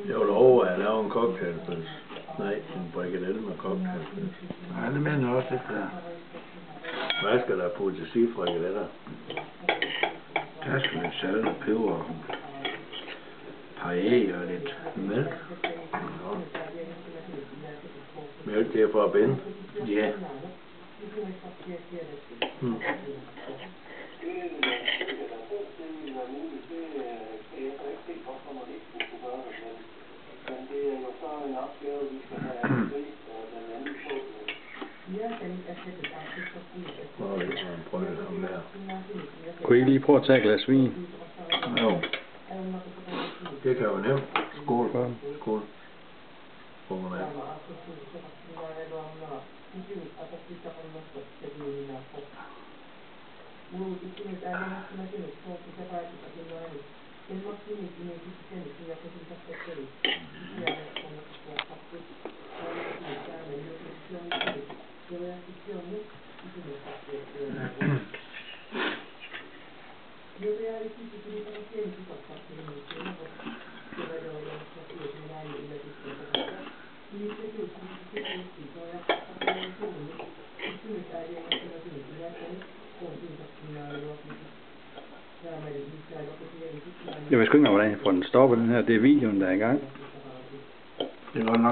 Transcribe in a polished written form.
Jeg vil overveje at lave en cocktailpølse. Nej, en frikadelle med cocktailpølse. Ja, det mener jeg også lidt der. Hvad skal der puttes i frikadeller? Der skal lidt salt og peber og par æg og lidt mælk. Nå. Mælk det er for at binde? Ja. Kunne I lige prøve at tage et glas vin? Jo. Det kan jo nemt. Skål for dem. Skål. Skål med. Jeg ved sgu ikke engang, hvordan jeg får den stoppet, den her. Det er videoen, der er i gang. Det er godt nok.